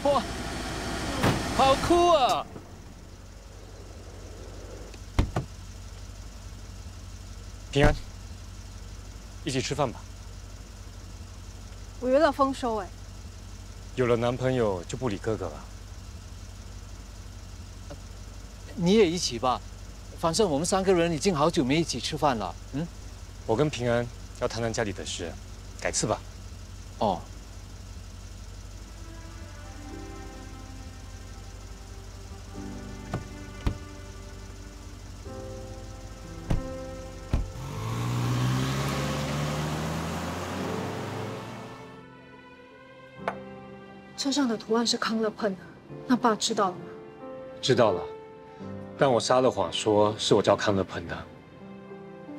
哇，好酷啊！平安，一起吃饭吧。我约了丰收哎。有了男朋友就不理哥哥了。你也一起吧，反正我们3个人已经好久没一起吃饭了。嗯，我跟平安要谈谈家里的事，改次吧。哦。 车上的图案是康乐喷的，那爸知道了吗？知道了，但我撒了谎说是我叫康乐喷的。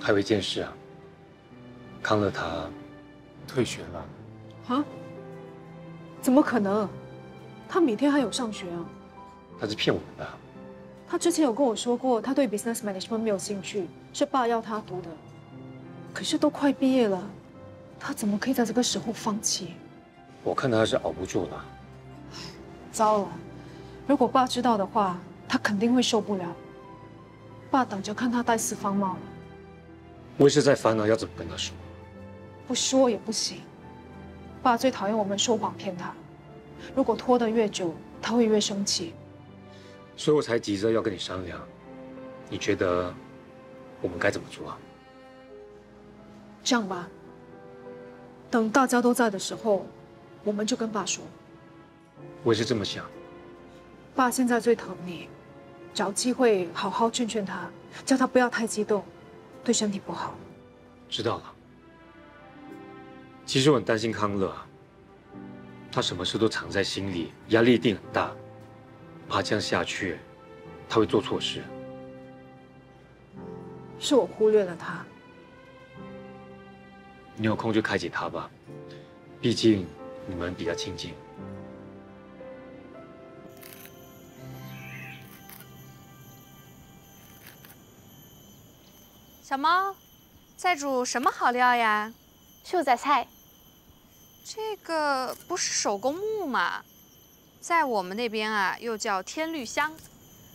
还有一件事啊，康乐他退学了。啊？怎么可能？他每天还有上学啊。他是骗我们的。他之前有跟我说过，他对 business management 没有兴趣，是爸要他读的。可是都快毕业了，他怎么可以在这个时候放弃？我看他是熬不住了。 糟了，如果爸知道的话，他肯定会受不了。爸等着看他戴四方帽了。我也是在烦恼要怎么跟他说。不说也不行。爸最讨厌我们说谎骗他，如果拖得越久，他会越生气。所以我才急着要跟你商量。你觉得我们该怎么做啊？这样吧，等大家都在的时候，我们就跟爸说。 我也是这么想。爸现在最疼你，找机会好好劝劝他，叫他不要太激动，对身体不好。知道了。其实我很担心康乐啊，他什么事都藏在心里，压力一定很大，怕这样下去，他会做错事。是我忽略了他。你有空就开解他吧，毕竟你们比较亲近。 小猫，在煮什么好料呀？素仔菜。这个不是手工木吗？在我们那边啊，又叫天绿香，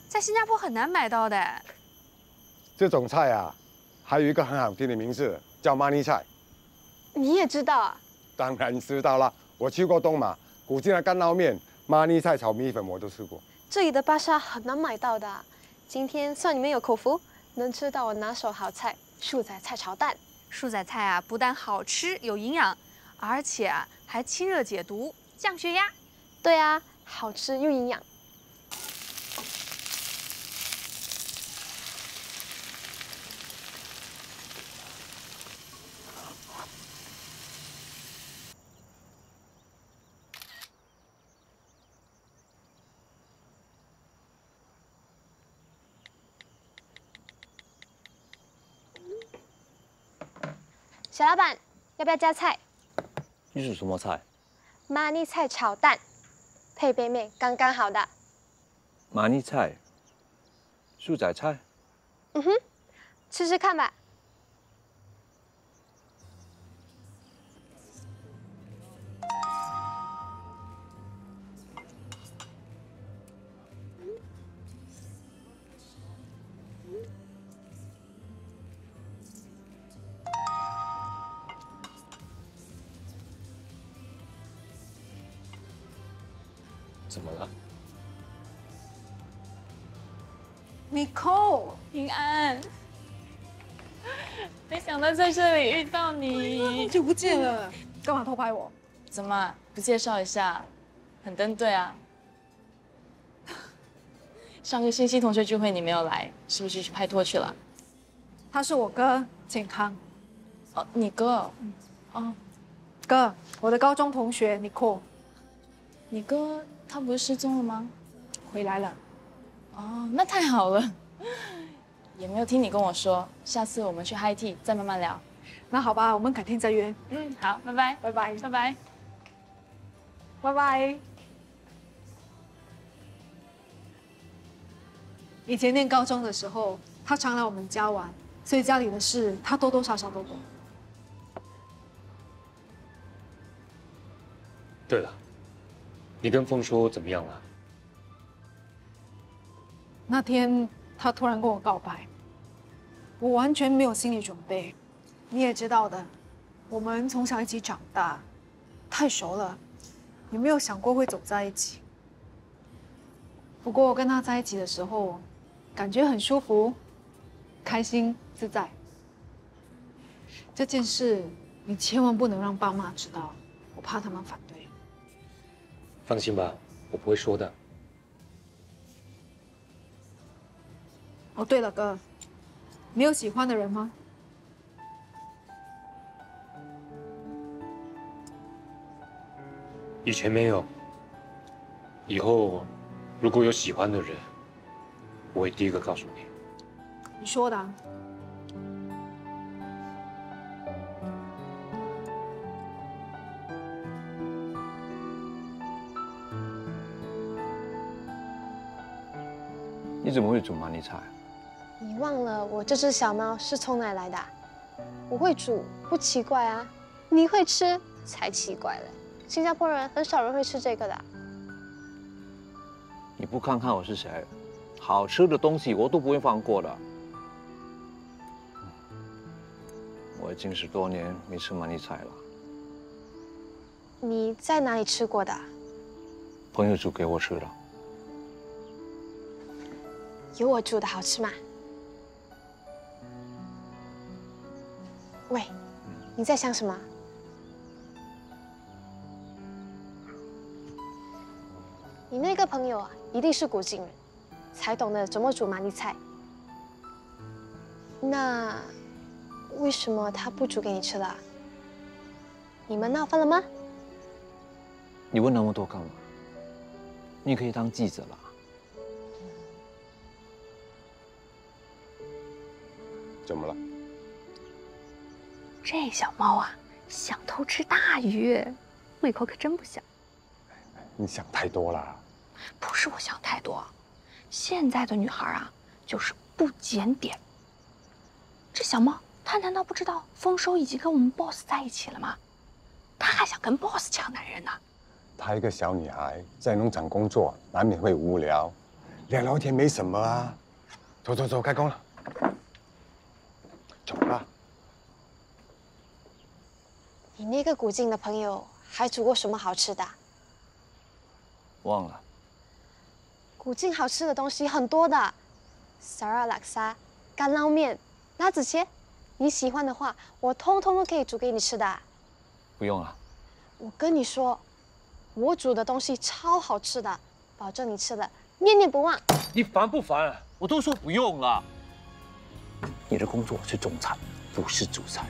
在新加坡很难买到的。这种菜啊，还有一个很好听的名字，叫玛尼菜。你也知道啊？当然知道了，我去过东马，古晋的干捞面、玛尼菜炒米粉我都吃过。这里的巴沙很难买到的，今天算你们有口福。 能吃到我拿手好菜——素仔菜炒蛋。素仔菜啊，不但好吃有营养，而且啊还清热解毒、降血压。对啊，好吃又营养。小老板，要不要加菜？这是什么菜？玛尼菜炒蛋，配杯面刚刚好的。玛尼菜、素仔菜。嗯哼，吃吃看吧。怎么了 Nicole，平安，没想到在这里遇到你，好久不见了，干嘛偷拍我？怎么不介绍一下？很登对啊。上个星期同学聚会你没有来，是不是去拍拖去了？他是我哥，健康。哦，你哥。哦，哥，我的高中同学 Nicole。你哥他不是失踪了吗？回来了。哦，那太好了。也没有听你跟我说，下次我们去 High Tea 再慢慢聊。那好吧，我们改天再约。嗯，好，拜拜，拜拜，拜拜，拜拜。以前念高中的时候，他常来我们家玩，所以家里的事他多多少少都懂。对了，你跟风说怎么样了？那天他突然跟我告白，我完全没有心理准备。你也知道的，我们从小一起长大，太熟了，也没有想过会走在一起。不过我跟他在一起的时候，感觉很舒服、开心、自在。这件事你千万不能让爸妈知道，我怕他们反对。放心吧，我不会说的。哦，对了，哥，你有喜欢的人吗？以前没有，以后如果有喜欢的人，我会第一个告诉你。你说的啊。你怎么会煮马尼菜？你忘了我这只小猫是从哪来的啊？我会煮，不奇怪啊。你会吃才奇怪嘞。新加坡人很少人会吃这个的。你不看看我是谁？好吃的东西我都不会放过的。我已经10多年没吃马尼菜了。你在哪里吃过的？朋友煮给我吃的。有我煮的好吃吗？喂，你在想什么？你那个朋友啊，一定是古晋人，才懂得怎么煮马尼菜。那为什么他不煮给你吃了？你们闹翻了吗？你问那么多干嘛？你可以当记者了。怎么了？这小猫啊，想偷吃大鱼，胃口可真不小。你想太多了。不是我想太多，现在的女孩啊，就是不检点。这小猫，她难道不知道丰收已经跟我们 boss 在一起了吗？她还想跟 boss 抢男人呢。她一个小女孩在农场工作，难免会无聊，聊聊天没什么啊。走走走，开工了。走吧。你那个古晋的朋友还煮过什么好吃的？忘了。古晋好吃的东西很多的，Sara Laksa、干捞面、辣子切，你喜欢的话，我通通都可以煮给你吃的。不用了。我跟你说，我煮的东西超好吃的，保证你吃了念念不忘。你烦不烦？我都说不用了。你的工作是种菜，不是煮菜。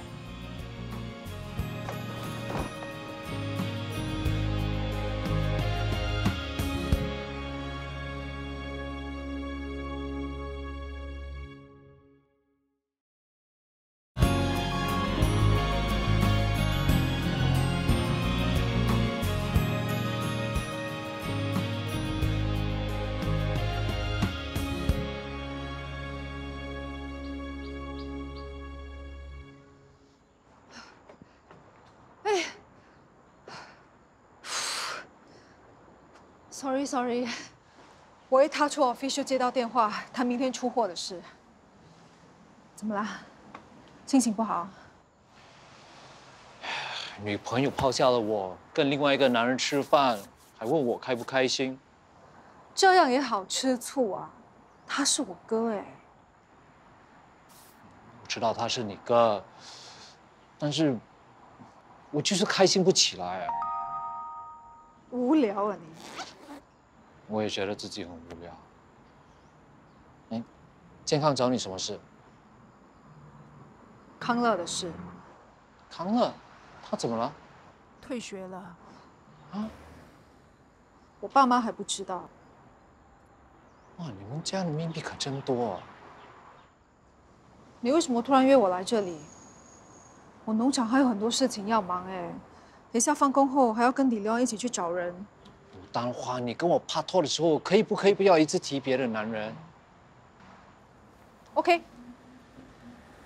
Sorry， 我一踏出 office 就接到电话，谈明天出货的事。怎么啦？心情不好？女朋友抛下了我，跟另外一个男人吃饭，还问我开不开心。这样也好吃醋啊？他是我哥哎。我知道他是你哥，但是我就是开心不起来啊。无聊啊你！我也觉得自己很无聊。哎，健康找你什么事？康乐的事。康乐，他怎么了？退学了。啊？我爸妈还不知道。哇，你们家的秘密可真多啊！你为什么突然约我来这里？我农场还有很多事情要忙哎，等一下放工后还要跟李亮一起去找人。牡丹花，你跟我拍拖的时候，可以不要一直提别的男人 ？OK，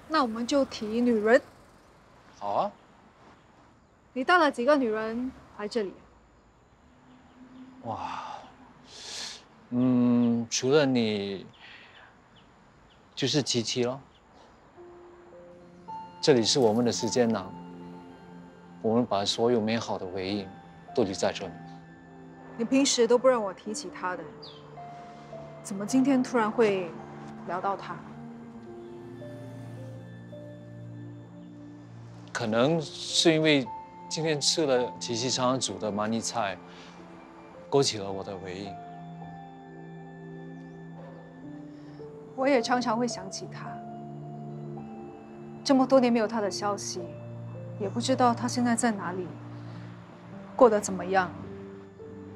那我们就提女人。好啊。你带了几个女人来这里？哇，除了你，就是琪琪了。这里是我们的时间囊，我们把所有美好的回忆都留在这里。你平时都不让我提起他的，怎么今天突然会聊到他？可能是因为今天吃了琪琪常常煮的鳗鱼菜，勾起了我的回忆。我也常常会想起他。这么多年没有他的消息，也不知道他现在在哪里，过得怎么样。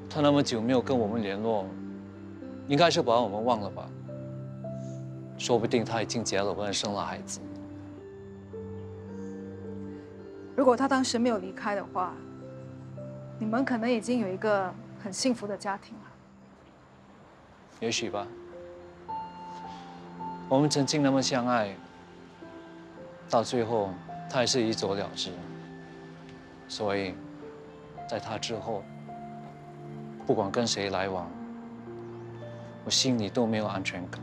他那么久没有跟我们联络，应该是把我们忘了吧？说不定他已经结了婚，生了孩子。如果他当时没有离开的话，你们可能已经有一个很幸福的家庭了。也许吧。我们曾经那么相爱，到最后他还是一走了之。所以，在他之后，不管跟谁来往，我心里都没有安全感，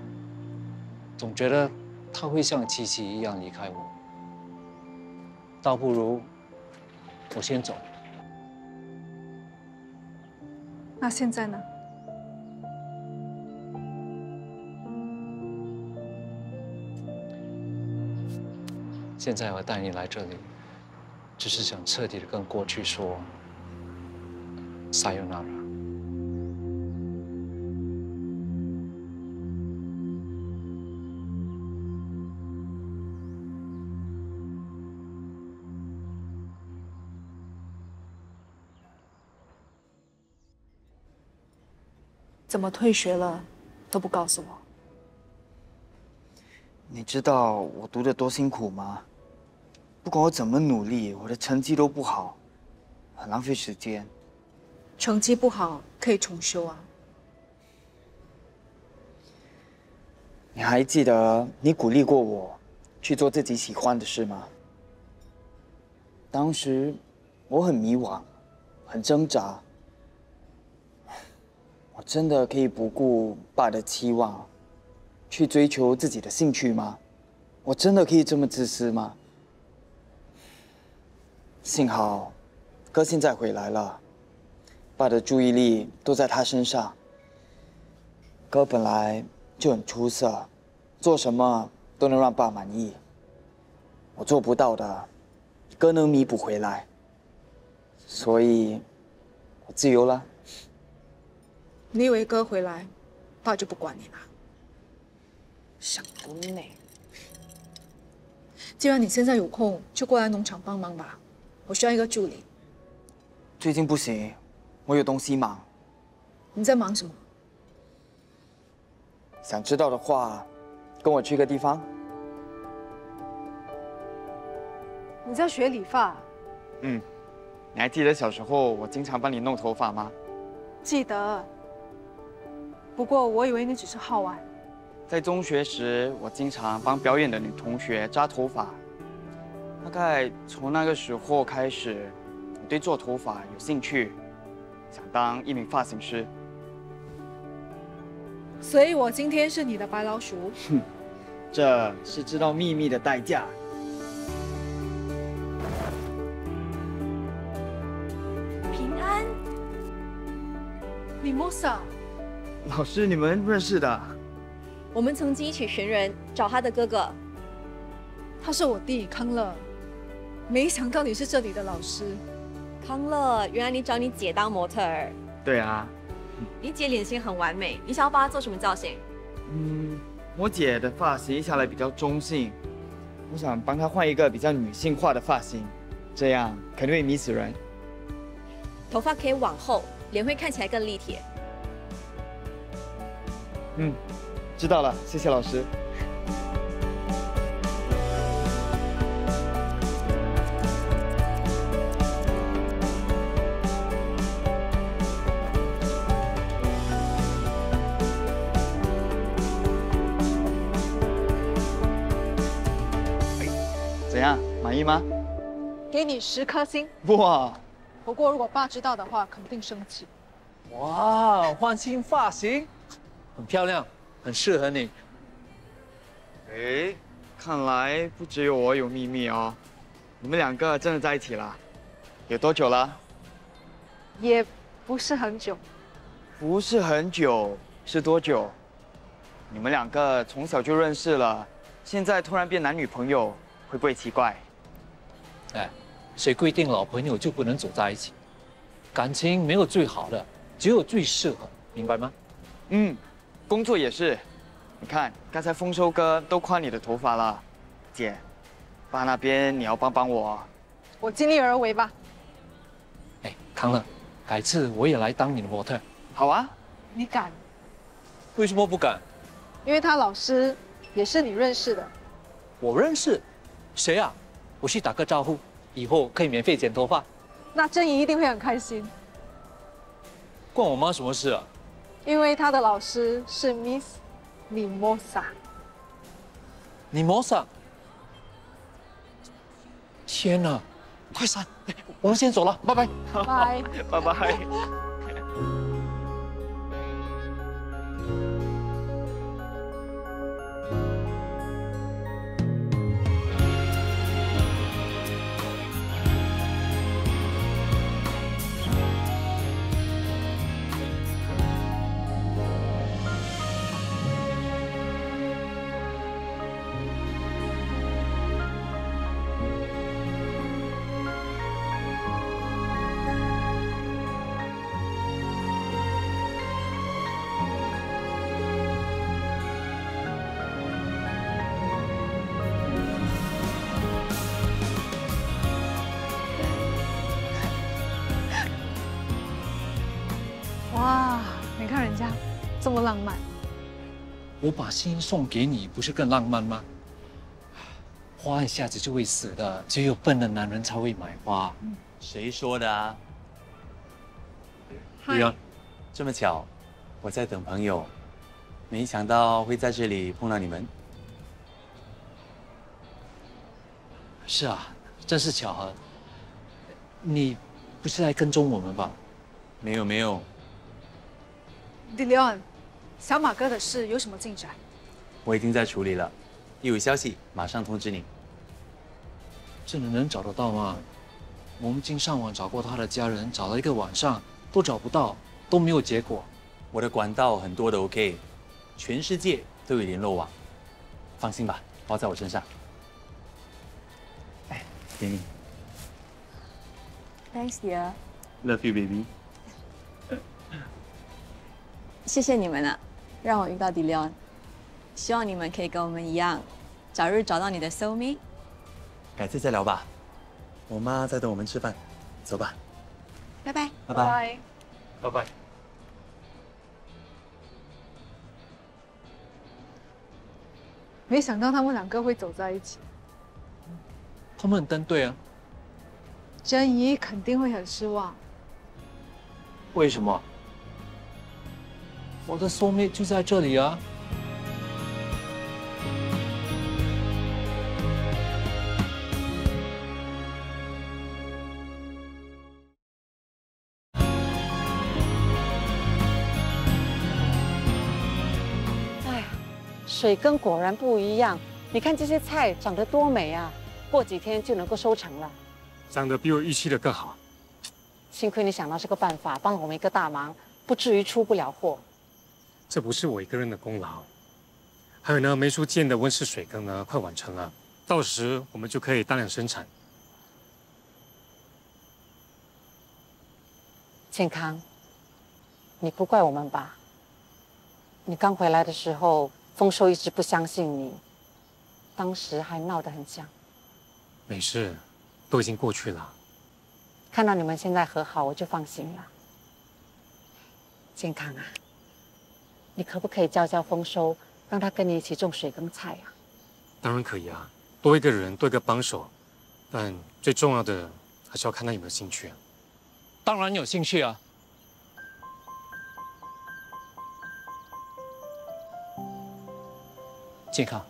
总觉得他会像琪琪一样离开我。倒不如我先走。那现在呢？现在我带你来这里，只是想彻底的跟过去说 sayonara。怎么退学了都不告诉我？你知道我读得多辛苦吗？不管我怎么努力，我的成绩都不好，很浪费时间。成绩不好可以重修啊。你还记得你鼓励过我去做自己喜欢的事吗？当时我很迷惘，很挣扎。我真的可以不顾爸的期望，去追求自己的兴趣吗？我真的可以这么自私吗？幸好，哥现在回来了，爸的注意力都在他身上。哥本来就很出色，做什么都能让爸满意。我做不到的，哥能弥补回来。所以，我自由了。你以为哥回来，爸就不管你了？想得美！既然你现在有空，就过来农场帮忙吧。我需要一个助理。最近不行，我有东西忙。你在忙什么？想知道的话，跟我去个地方。你在学理发？嗯，你还记得小时候我经常帮你弄头发吗？记得。不过我以为你只是好玩。在中学时，我经常帮表演的女同学扎头发。大概从那个时候开始，我对做头发有兴趣，想当一名发型师。所以我今天是你的白老鼠。哼，这是知道秘密的代价。平安，李莫萨，老师，你们认识的？我们曾经一起寻人找他的哥哥。他是我弟康乐。没想到你是这里的老师。康乐，原来你找你姐当模特儿。对啊。你姐脸型很完美，你想要帮她做什么造型？我姐的发型下来比较中性，我想帮她换一个比较女性化的发型，这样肯定会迷死人。头发可以往后，脸会看起来更立体。知道了，谢谢老师。怎样，满意吗？给你10颗星。哇！不过如果爸知道的话，肯定生气。哇，换新发型，很漂亮，很适合你。哎，看来不只有我有秘密哦。你们两个真的在一起了？有多久了？也不是很久。不是很久，是多久？你们两个从小就认识了，现在突然变男女朋友，会不会奇怪？哎，谁规定老朋友就不能走在一起？感情没有最好的，只有最适合，明白吗？嗯，工作也是。你看，刚才丰收哥都夸你的头发了，姐，爸那边你要帮帮我。我尽力而为吧。哎，康乐，改次我也来当你的模特。好啊。你敢？为什么不敢？因为他老师也是你认识的。我认识，谁啊？我去打个招呼，以后可以免费剪头发。那珍怡一定会很开心，关我妈什么事啊？因为他的老师是 Miss Mimosa。你摩萨？天哪！快闪！我们先走了，拜拜。拜拜拜。哇，你看人家这么浪漫。我把心送给你，不是更浪漫吗？花一下子就会死的，只有笨的男人才会买花。谁说的啊？对呀，这么巧，我在等朋友，没想到会在这里碰到你们。是啊，真是巧合。你不是来跟踪我们吧？没有没有，迪利昂，小马哥的事有什么进展？我已经在处理了，一有消息马上通知你。真的能找得到吗？我们经上网找过他的家人，找了一个晚上都找不到，都没有结果。我的管道很多的 OK， 全世界都有联络网，放心吧，包在我身上。哎，给你。Thanks, dear. Love you, baby. 谢谢你们啊，让我遇到迪利昂。希望你们可以跟我们一样，早日找到你的 soul mate。改次再聊吧。我妈在等我们吃饭，走吧。拜拜。拜拜。拜拜。没想到他们两个会走在一起。他们很登对啊。珍怡肯定会很失望。为什么？我的soul mate就在这里啊。水耕果然不一样，你看这些菜长得多美啊！过几天就能够收成了。长得比我预期的更好。幸亏你想到这个办法，帮了我们一个大忙，不至于出不了货。这不是我一个人的功劳。还有呢，梅书建的温室水耕呢，快完成了，到时我们就可以大量生产。健康，你不怪我们吧？你刚回来的时候，丰收一直不相信你，当时还闹得很僵。没事，都已经过去了。看到你们现在和好，我就放心了。健康啊，你可不可以教教丰收，让他跟你一起种水耕菜啊？当然可以啊，多一个人，多一个帮手，但最重要的还是要看他有没有兴趣啊。当然有兴趣啊。健康，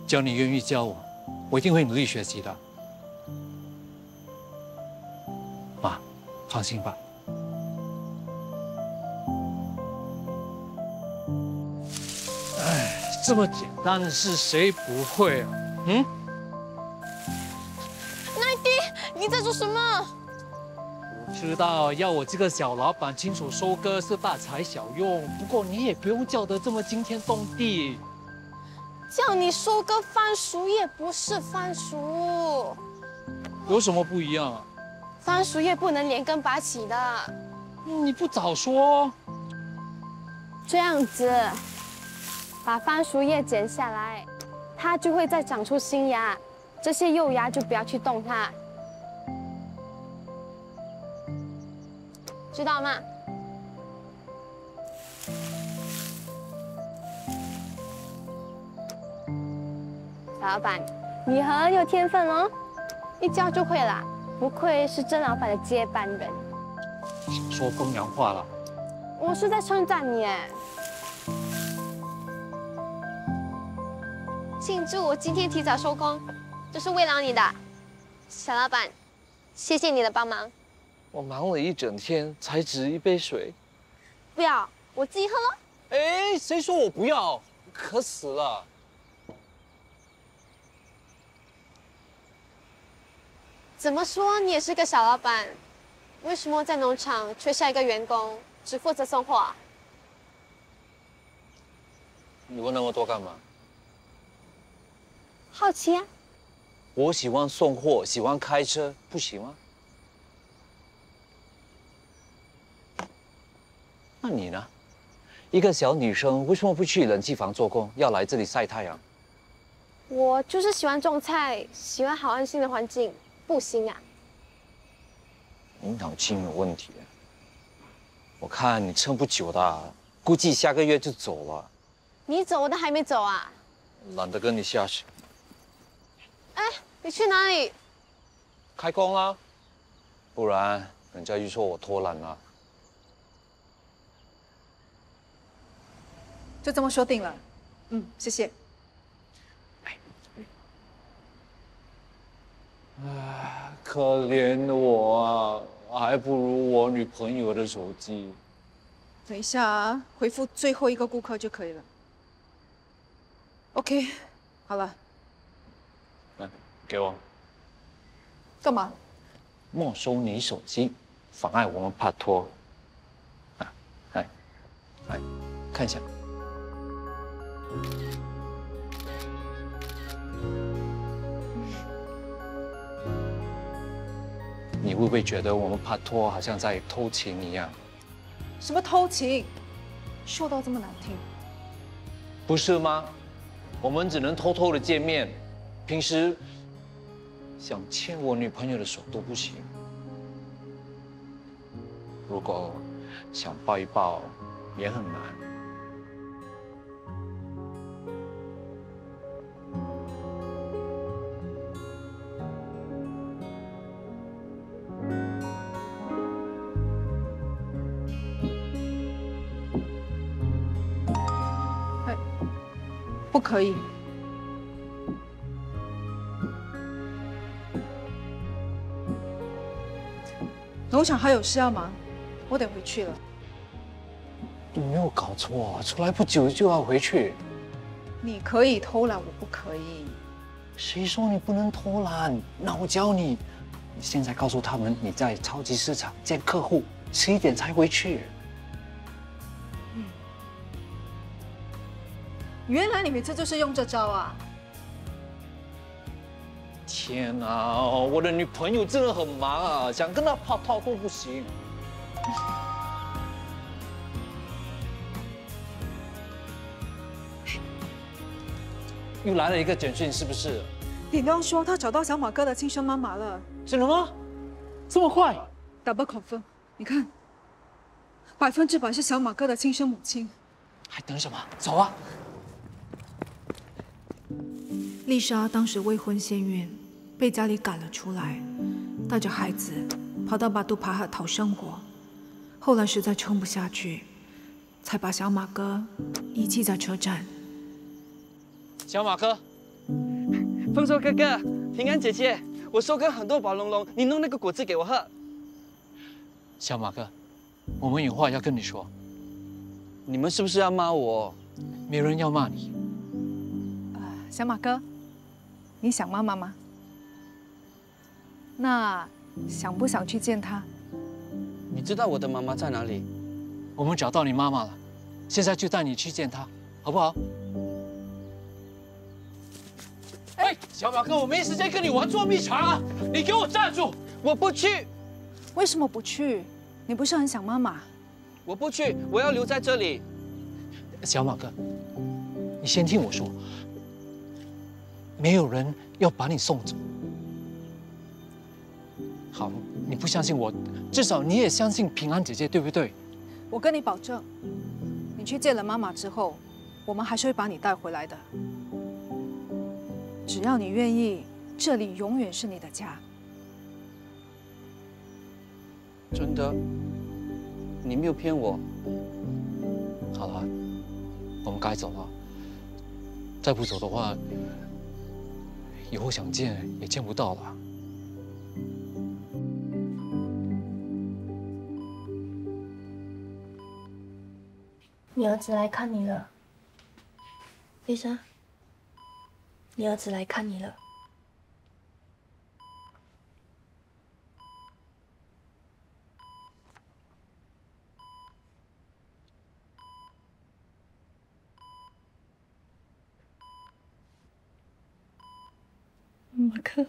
只要你愿意教我，我一定会努力学习的。妈，放心吧。这么简单的事谁不会啊？嗯？奈迪，你在做什么？我知道要我这个小老板亲手收割是大材小用，不过你也不用叫得这么惊天动地。叫你收割番薯叶不是番薯，有什么不一样啊？番薯叶不能连根拔起的。你不早说。这样子，把番薯叶剪下来，它就会再长出新芽，这些幼芽就不要去动它，知道吗？小老板，你很有天分哦，一教就会啦，不愧是甄老板的接班人。说风凉话了。我是在称赞你哎。庆祝我今天提早收工，这是为了你的，小老板，谢谢你的帮忙。我忙了一整天，才值一杯水。不要，我自己喝了。哎，谁说我不要？渴死了。怎么说你也是个小老板，为什么在农场缺下一个员工，只负责送货啊？你问那么多干嘛？好奇啊。我喜欢送货，喜欢开车，不行吗？那你呢？一个小女生为什么不去冷气房做工，要来这里晒太阳？我就是喜欢种菜，喜欢好安心的环境，不行啊。你脑筋有问题，我看你撑不久的，估计下个月就走了。你走我都还没走啊。懒得跟你下去。哎，你去哪里？开工啦，不然人家就说我偷懒了。就这么说定了。谢谢。唉，可怜的我啊，还不如我女朋友的手机。等一下啊，回复最后一个顾客就可以了。OK， 好了。来，给我。干嘛？没收你手机，妨碍我们拍拖。啊，来，看一下。你会不会觉得我们拍拖好像在偷情一样？什么偷情？说到这么难听。不是吗？我们只能偷偷的见面，平时想牵我女朋友的手都不行。如果想抱一抱，也很难。不可以。农场还有事要忙，我得回去了。你没有搞错，出来不久就要回去。你可以偷懒，我不可以。谁说你不能偷懒？那我教你。你现在告诉他们你在超级市场见客户，11点才回去。原来你每次就是用这招啊！天哪，我的女朋友真的很忙啊，想跟她拍拖都不行。又来了一个简讯，是不是？李亮说他找到小马哥的亲生妈妈了。真的吗？这么快 ？Double confirm， 你看，100%是小马哥的亲生母亲。还等什么？走啊！丽莎当时未婚先孕，被家里赶了出来，带着孩子跑到巴杜帕哈讨生活。后来实在撑不下去，才把小马哥遗弃在车站。小马哥，丰收哥哥，平安姐姐，我收割很多宝龙龙，你弄那个果汁给我喝。小马哥，我们有话要跟你说。你们是不是要骂我？没人要骂你，小马哥，你想妈妈吗？那想不想去见她？你知道我的妈妈在哪里？我们找到你妈妈了，现在就带你去见她，好不好？哎，小马哥，我没时间跟你玩捉迷藏啊！你给我站住！我不去。为什么不去？你不是很想妈妈？我不去，我要留在这里。小马哥，你先听我说，没有人要把你送走。好，你不相信我，至少你也相信平安姐姐，对不对？我跟你保证，你去见了妈妈之后，我们还是会把你带回来的。只要你愿意，这里永远是你的家。真的？你没有骗我？好了，我们该走了。再不走的话，以后想见也见不到了。你儿子来看你了，丽莎。你儿子来看你了。马克，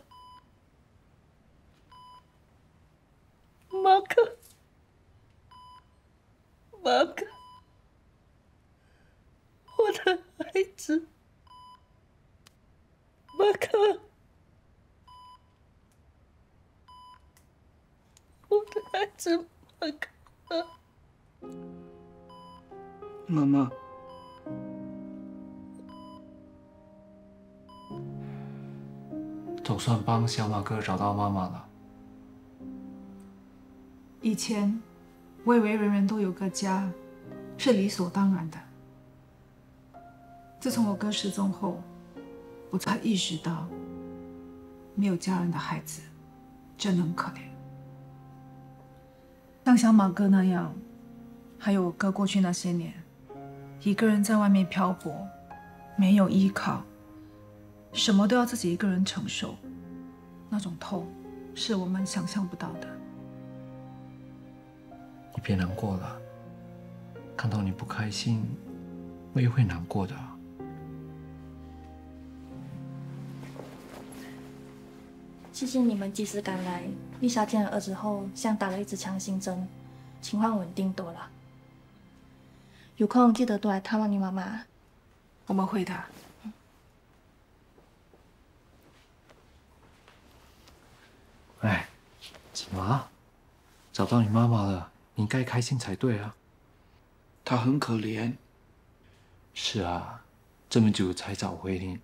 马克，马克，我的孩子。马克，我的孩子马克。妈妈，总算帮小马哥找到妈妈了。以前，我以为人人都有个家，是理所当然的。自从我哥失踪后，我才意识到，没有家人的孩子真的很可怜。像小马哥那样，还有我哥过去那些年，一个人在外面漂泊，没有依靠，什么都要自己一个人承受，那种痛是我们想象不到的。你别难过了，看到你不开心，我也会难过的。谢谢你们及时赶来。丽莎见了儿子后，像打了一支强心针，情况稳定多了。有空记得多来探望你妈妈。我们会的。哎，怎么了？找到你妈妈了，你应该开心才对啊。她很可怜。是啊，这么久才找回你。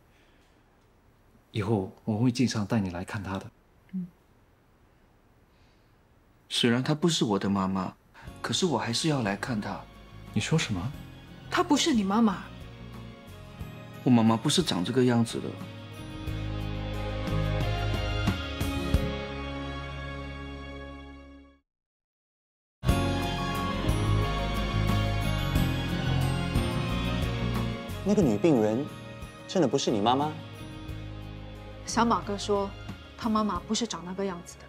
以后我会经常带你来看她的。虽然她不是我的妈妈，可是我还是要来看她。你说什么？她不是你妈妈。我妈妈不是长这个样子的。那个女病人真的不是你妈妈？小马哥说，他妈妈不是长那个样子的。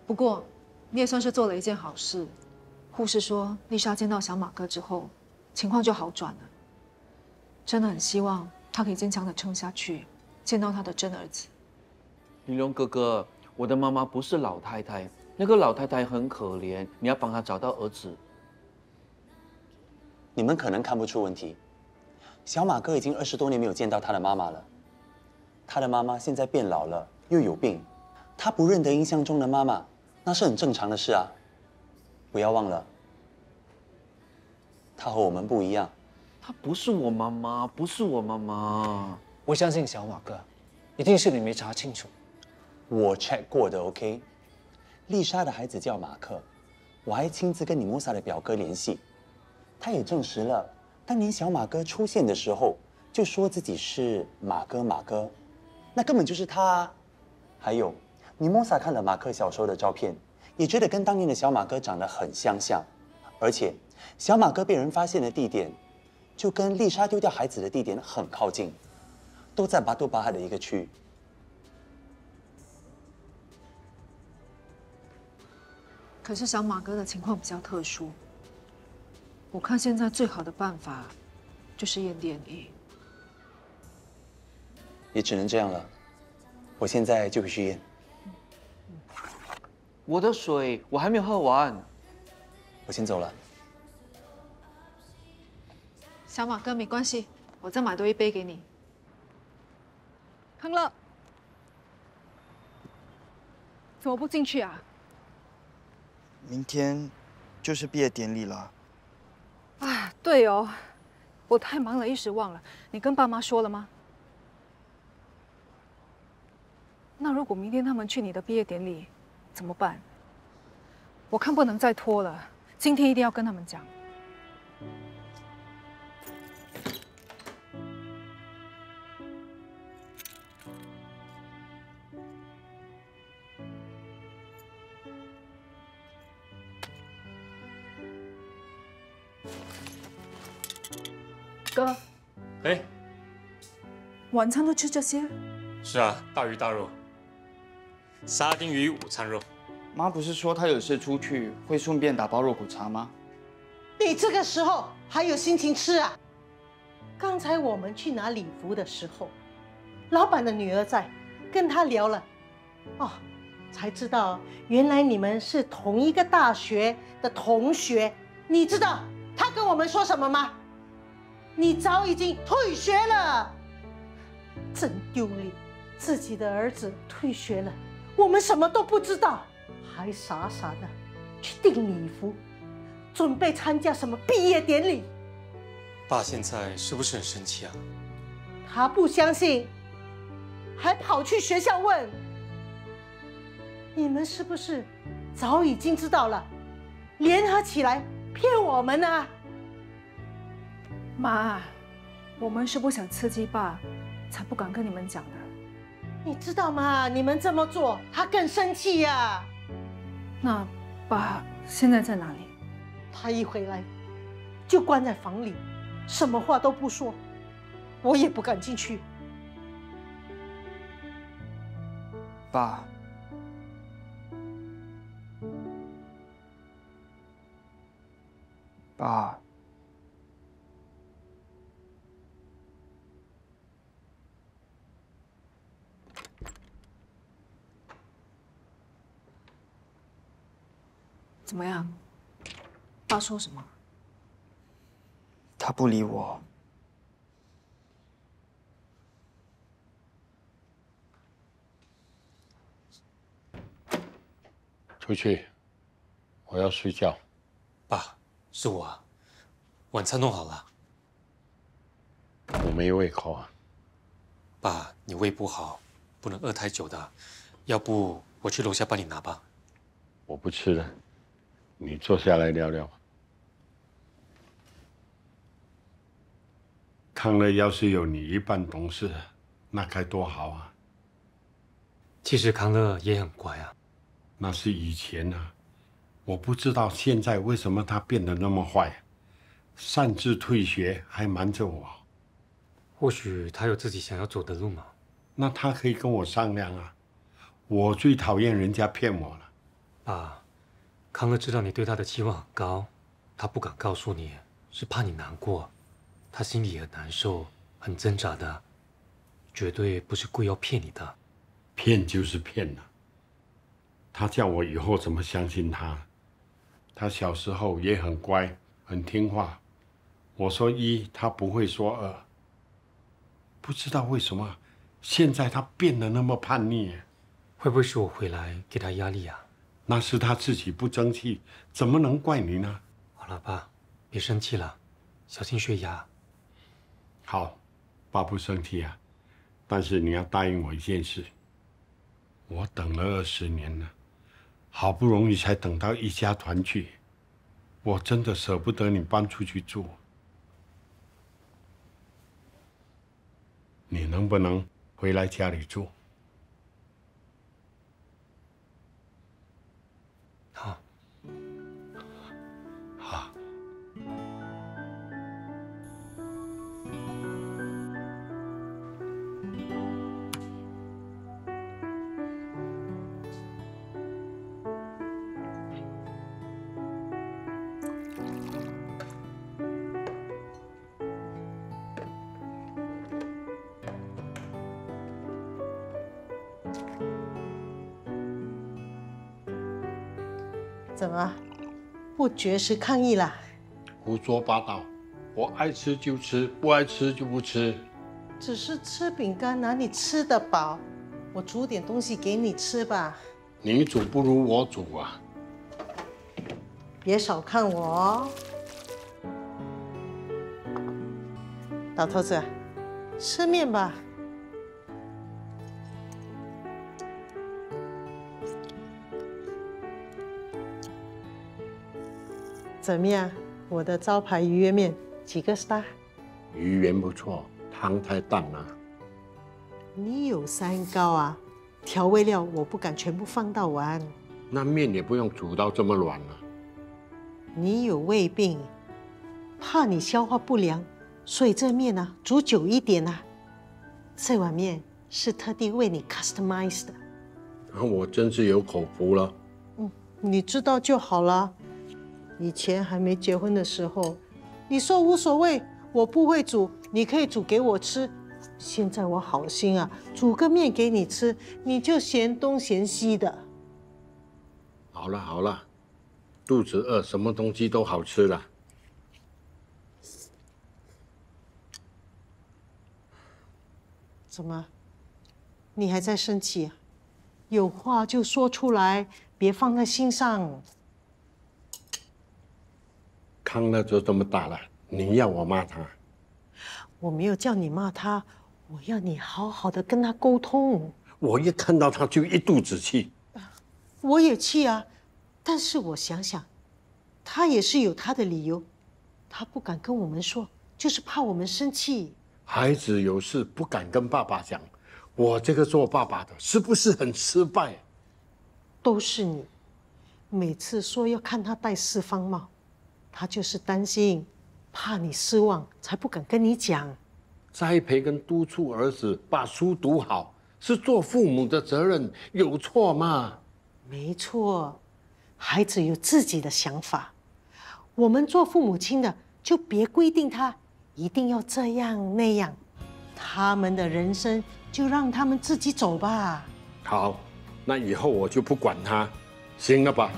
不过，你也算是做了一件好事。护士说，丽莎见到小马哥之后，情况就好转了。真的很希望他可以坚强的撑下去，见到他的真儿子。林龙哥哥，我的妈妈不是老太太，那个老太太很可怜，你要帮她找到儿子。你们可能看不出问题，小马哥已经20多年没有见到他的妈妈了。他的妈妈现在变老了，又有病，他不认得印象中的妈妈，那是很正常的事啊。不要忘了，他和我们不一样。她不是我妈妈，不是我妈妈。我相信小马哥，一定是你没查清楚。我 check 过的 ，OK。丽莎的孩子叫马克，我还亲自跟你穆萨的表哥联系，他也证实了，当年小马哥出现的时候，就说自己是马哥，那根本就是他。还有，你穆萨看了马克小时候的照片，也觉得跟当年的小马哥长得很相像，而且小马哥被人发现的地点，就跟丽莎丢掉孩子的地点很靠近，都在巴杜巴哈的一个区。可是小马哥的情况比较特殊，我看现在最好的办法就是验 DNA。也只能这样了。我现在就回去验。我的水我还没有喝完，我先走了。小马哥没关系，我再买多一杯给你。康乐，怎么不进去啊？明天就是毕业典礼了。啊，对哦，我太忙了，一时忘了。你跟爸妈说了吗？那如果明天他们去你的毕业典礼，怎么办？我看不能再拖了，今天一定要跟他们讲。哥，哎，晚餐都吃这些？是啊，大鱼大肉，沙丁鱼午餐肉。妈不是说她有事出去，会顺便打包肉骨茶吗？你这个时候还有心情吃啊？刚才我们去拿礼服的时候，老板的女儿在，跟他聊了，哦，才知道原来你们是同一个大学的同学。你知道他跟我们说什么吗？你早已经退学了，真丢脸！自己的儿子退学了，我们什么都不知道，还傻傻的去订礼服，准备参加什么毕业典礼。爸现在是不是很生气啊？他不相信，还跑去学校问。你们是不是早已经知道了，联合起来骗我们呢？妈，我们是不想刺激爸，才不敢跟你们讲的。你知道吗？你们这么做，他更生气呀。那爸现在在哪里？他一回来就关在房里，什么话都不说，我也不敢进去。爸，爸，怎么样？爸说什么？他不理我。出去，我要睡觉。爸，是我啊，晚餐弄好了。我没胃口啊。爸，你胃不好，不能饿太久的。要不我去楼下帮你拿吧。我不吃了，你坐下来聊聊。康乐要是有你一半懂事，那该多好啊！其实康乐也很乖啊。那是以前啊，我不知道现在为什么他变得那么坏，擅自退学还瞒着我。或许他有自己想要走的路嘛。那他可以跟我商量啊。我最讨厌人家骗我了。爸，康乐知道你对他的期望很高，他不敢告诉你，是怕你难过。他心里很难受，很挣扎的，绝对不是故意要骗你的。骗就是骗了。他叫我以后怎么相信他？他小时候也很乖，很听话。我说一，他不会说二。不知道为什么，现在他变得那么叛逆。会不会是我回来给他压力啊？那是他自己不争气，怎么能怪你呢？好了，爸，别生气了，小心血压。好，爸不生气啊，但是你要答应我一件事。我等了20年了，好不容易才等到一家团聚，我真的舍不得你搬出去住。你能不能回来家里住？好。好。怎么不绝食抗议啦？胡说八道！我爱吃就吃，不爱吃就不吃。只是吃饼干哪里吃得饱？我煮点东西给你吃吧。你煮不如我煮啊！别小看我哦。老头子，吃面吧。怎么样？我的招牌鱼圆面几个 star？ 鱼圆不错，汤太淡了。你有三高啊，调味料我不敢全部放到完。那面也不用煮到这么软了。你有胃病，怕你消化不良，所以这面啊煮久一点啊。这碗面是特地为你 customize 的。那我真是有口福了。你知道就好了。以前还没结婚的时候，你说无所谓，我不会煮，你可以煮给我吃。现在我好心啊，煮个面给你吃，你就嫌东嫌西的。好了好了，肚子饿，什么东西都好吃了。怎么？你还在生气啊？有话就说出来，别放在心上。康乐就这么大了，你要我骂他？我没有叫你骂他，我要你好好的跟他沟通。我一看到他就一肚子气。我也气啊，但是我想想，他也是有他的理由，他不敢跟我们说，就是怕我们生气。孩子有事不敢跟爸爸讲，我这个做爸爸的是不是很失败？都是你，每次说要看他戴四方帽，他就是担心，怕你失望，才不敢跟你讲。栽培跟督促儿子把书读好，是做父母的责任，有错吗？没错，孩子有自己的想法，我们做父母亲的就别规定他一定要这样那样，他们的人生就让他们自己走吧。好，那以后我就不管他，行了吧？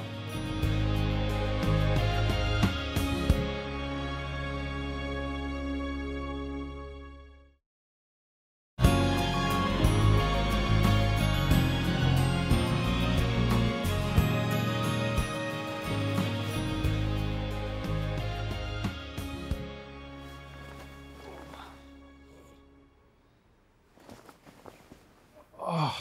啊！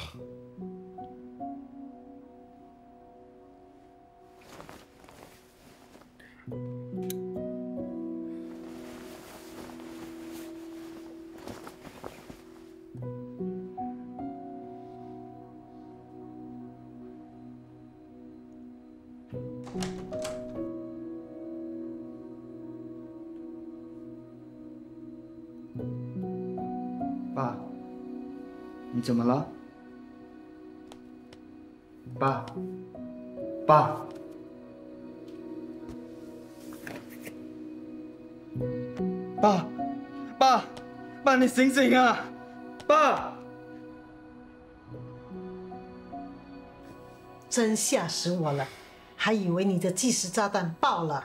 爸，你怎么了？爸，爸，爸，爸，爸，你醒醒啊！爸，真吓死我了，还以为你的计时炸弹爆了。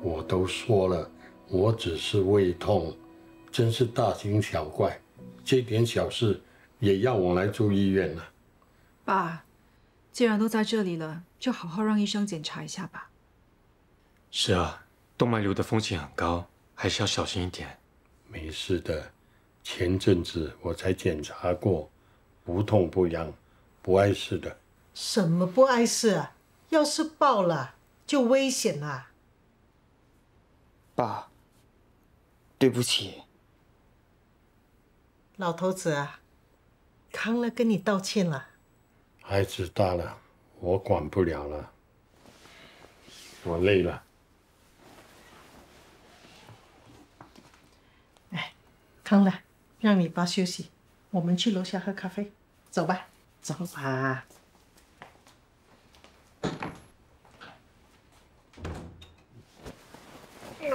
我都说了，我只是胃痛，真是大惊小怪，这点小事也要我来住医院了。爸，既然都在这里了，就好好让医生检查一下吧。是啊，动脉瘤的风险很高，还是要小心一点。没事的，前阵子我才检查过，不痛不痒，不碍事的。什么不碍事啊？要是爆了就危险了。爸，对不起。老头子啊，康乐跟你道歉了。孩子大了，我管不了了，我累了。哎，康乐，让你爸休息，我们去楼下喝咖啡，走吧，走吧。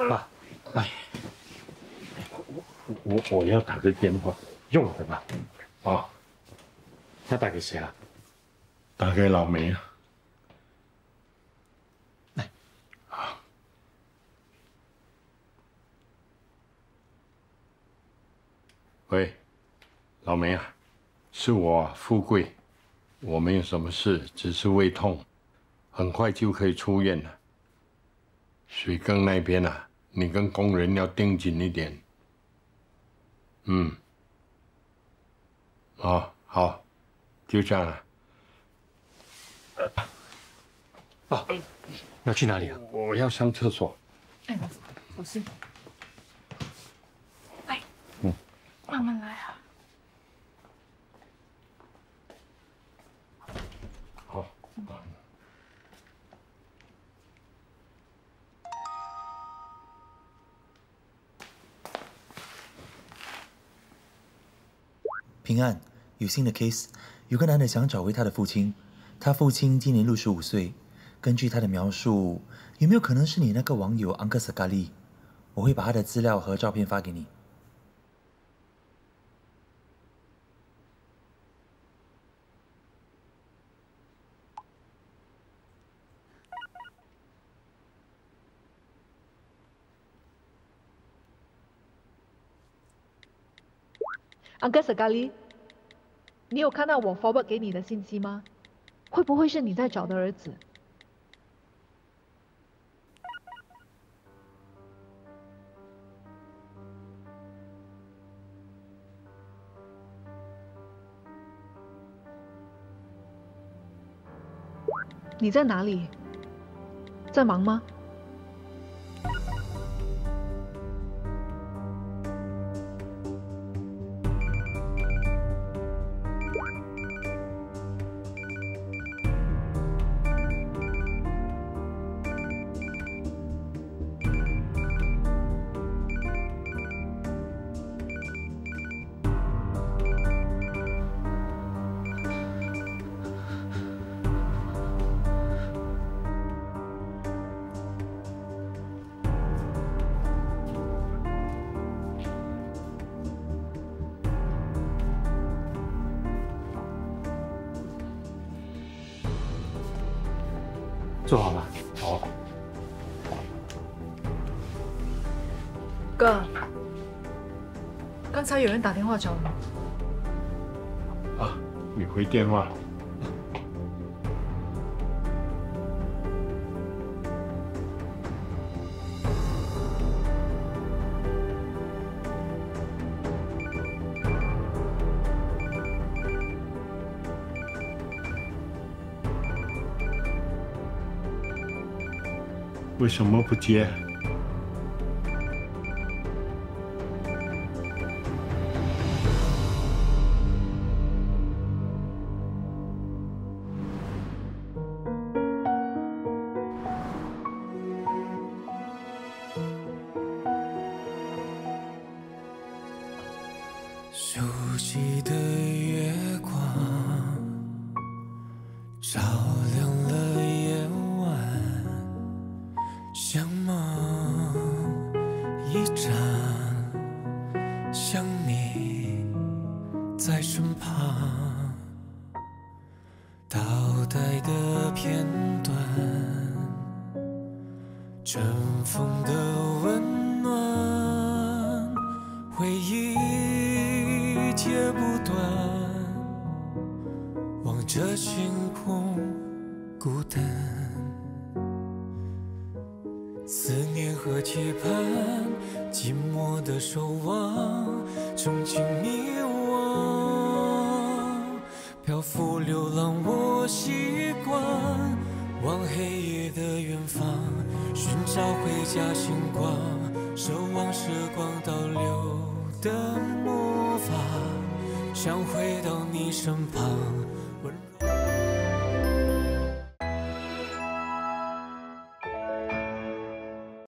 爸，哎，我要打个电话，用的吧？啊，他打给谁啊？打给老梅啊。喂，老梅啊，是我富贵，我没有什么事，只是胃痛，很快就可以出院了。水耕那边啊，你跟工人要盯紧一点。哦，好，就这样了。要去哪里啊？我要上厕所。哎，老师。哎，慢慢来啊。好。平安，有新的 case， 有个男的想找回他的父亲，他父亲今年65岁。根据他的描述，有没有可能是你那个网友安克斯咖喱？我会把他的资料和照片发给你。安克斯咖喱，你有看到我 forward 给你的信息吗？会不会是你在找的儿子？你在哪里？在忙吗？坐好了。好。哥，刚才有人打电话找你。啊，你回电话。为什么不接？熟悉的月光，照亮了夜晚，像梦一场，想你在身旁，倒带的片段，尘封的温暖，回忆接不断，望着星空孤单，思念和期盼，寂寞的守望，憧憬迷惘，漂浮流浪我习惯，往黑夜的远方寻找回家星光，守望时光倒流的魔法，想回到你身旁，